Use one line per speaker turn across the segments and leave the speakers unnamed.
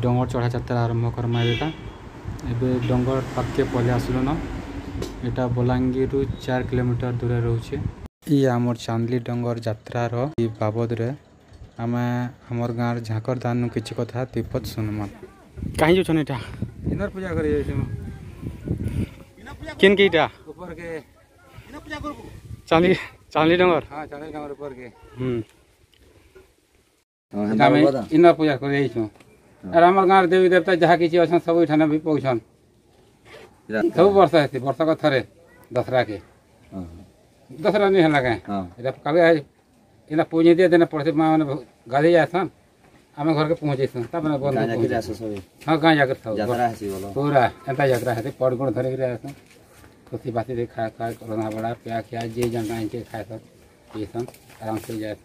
डोंगर चढ़ा यात्रा आरंभ करमा एबेका एबे डोंगर पाके पले आसलु न एटा बलांगीर 4 किलोमीटर दूर रोचे। ये आमर चांदली डोंगर यात्रार बाबद रे आमे हमर गाँव झाकर दान किछि कथा तिपत सुनमा। कहीं जो एटा इनर पूजा करे जाइछम किन केटा ऊपर के इनर पूजा करबो चांदली चांदली डोंगर। हां चांदली डोंगर ऊपर के इनर पूजा करे जाइछम। अरे हमर गाँव देवी देवता जहाँ किसी अच्छा सब इठाने भी पहुँचन सब वर्ष है वर्ष का थरे दसरा के दसरा नहीं है लगे कभी इना पूजे दिए देना पड़े माँ मैंने गाधी जासन आम घर के पहुँचे तब बंद हाँ गाँ जाकर पूरा एंता यात्रा है पड़ गुण धरिक खुशी बाती दे खा खा रंधा बड़ा प्या खिया जे जन गाँव के खाए सब ये सन आराम से जाए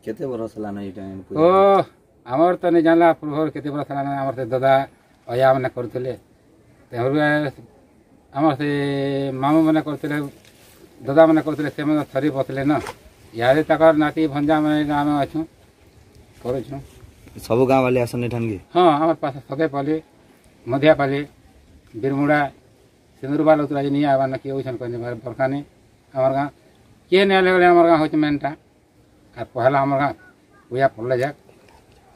केते बरस लाना ई टाइम
ओ आमर तो नहीं जानला पूर्व केते बरस लाना आमर से दादा अया मैंने करते आमर से मामू मैंने करते दादा मैंने करते से मैंने थरी बसले न याद तक नाती भंजा मैंने गाँव में अच्छू कर
सब गाँव वाले आसन ठान के
हाँ हमारे पास सदे पाली मध्या पाली बिरमुड़ा सिंदूरबाल उतरा नहीं आवा ना कि बरखा नहीं हमारे गाँव किए नहीं लगे हमारे गाँव हो मेनटा और पहला हमारे गाँव पूजा पड़े जाक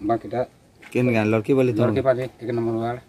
बाकीटा
केन गाँव लड़की
पाली 1 नंबर वार्ड।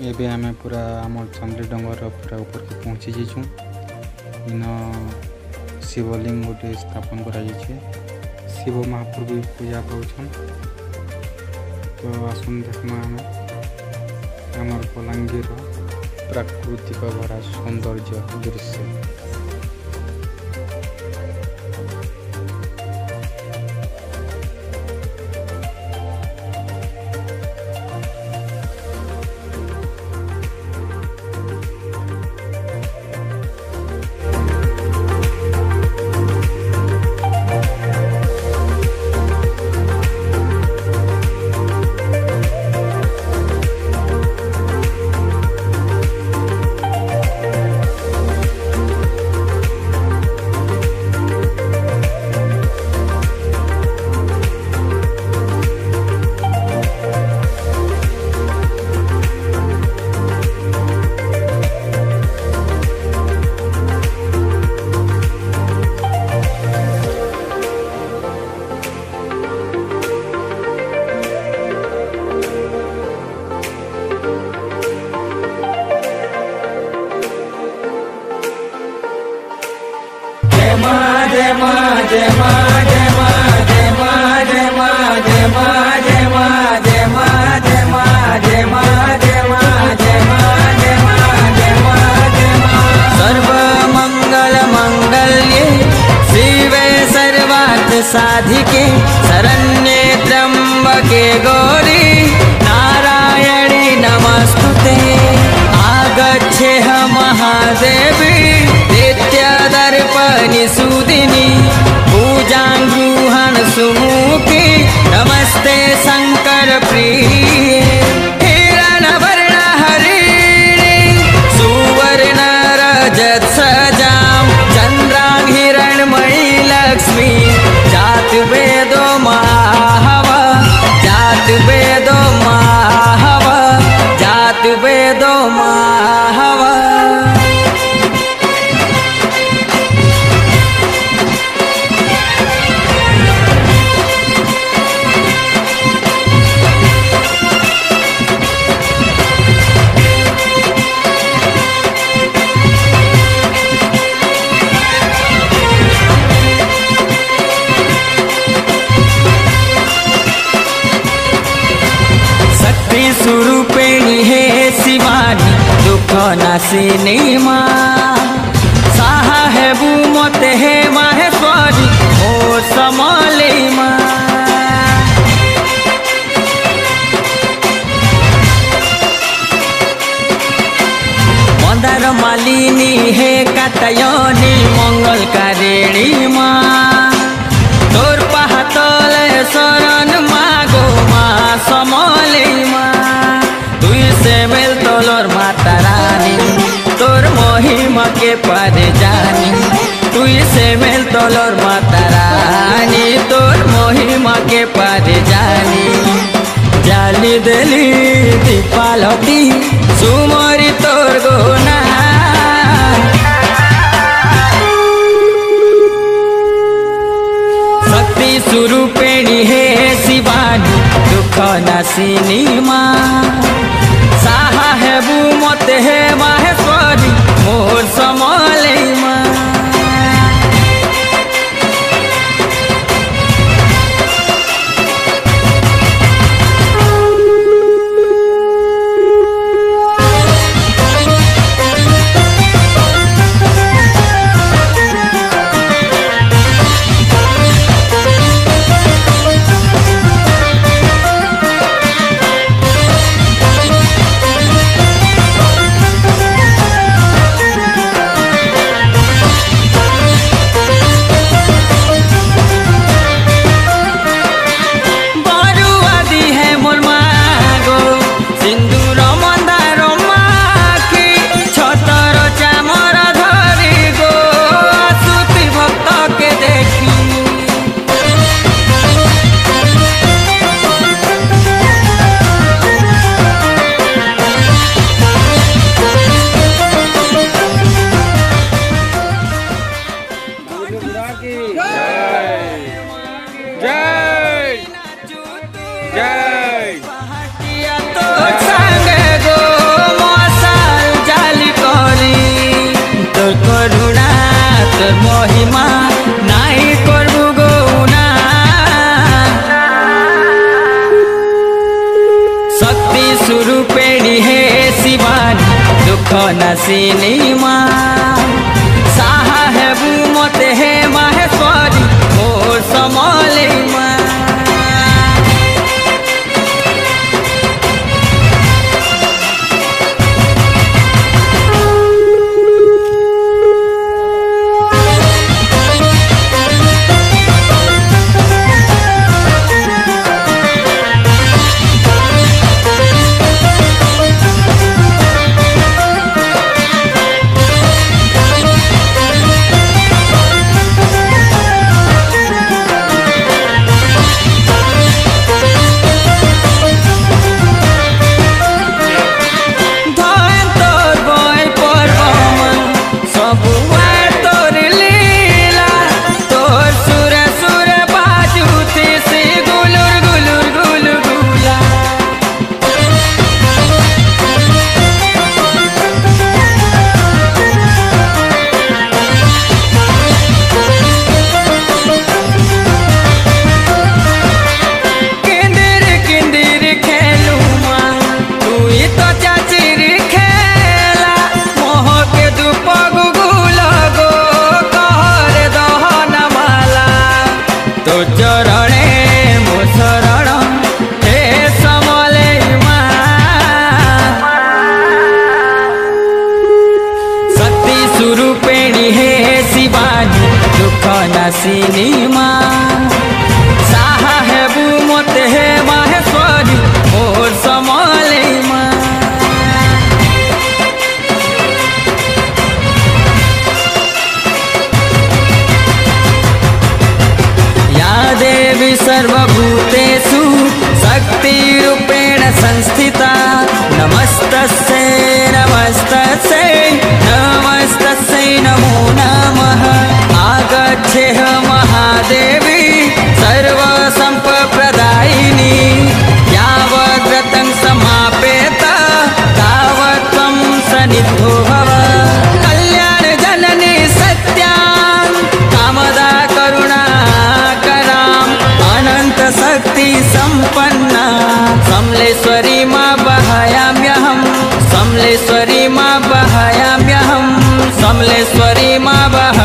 एबे आमे पूरा आम चंद्री डंगर पूरा ऊपर के पहुँची जाइछुँ। इन शिवलिंग गोटे स्थापन करा शिव महाप्रभु भी पूजा पाउछन। तो आसुन देखमा आमर बलांगीर प्राकृतिक भरा सौंदर्य दृश्य।
साधिके शरण्ये त्र्यंबके गौरी नारायणी नमस्तुते। आगच्छेह महादेवी नित्यदर्पणि सुदिनी पूजां गृहण सुमुखी नमस्ते शंकर प्रिये। हिरणवर्ण हरिणी सुवर्ण रजत सजां चंद्रां हिरणमयी लक्ष्मी जात वेदो माहव जात वेदो माहव जात वेदो माहव। स्वरूपिणी हे शिवानी दुख नाशिनी माँ साहा है मते हे माहेश्वरी मोर समले माँ। मंदार मालिनी हे कात्यायनी मंगलकारिणी माँ तोर पाहातले शरण मागो माँ समले माँ। मेल तोलर माता रानी तोर महिमा के पार जानी तुई से मेल तोलर माता रानी तोर महिमा के पार जानी। जाली देली दीपालती सुमरी तोर गोना शक्ति स्वरूपिणी हे शिवानी दुख नाशिनी माँ साहा है मते हे माहेश्वरी मोर समले माँ। महिमा नाई करबु गौना शक्ति स्वरूपेणी हे शिवानी दुख नाशिनी माँ साहा हेबु मते हे माहेश्वरी मोर समले माँ नाशिनी माँ साहा हेबु मते हे माहेश्वरी मोर समले माँ या देवी सर्वभूतेषु शक्तिरूपेण संस्थिता नमस्तस्यै नमस्तस्यै नमस्तस्यै नमो नमः आगच्छेह महादेवी सर्वसम्पप्रदायिनी यावद्व्रतं समापेत तावत् त्वं सन्निधो भव कल्याणजननी सत्यां कामदा करुणाकरां अनन्तशक्तिसम्पन्ना समलेश्वरी मां वहाम्यहं समलेश्वरी मां वहाम्यहं समलेश्वरी मां वह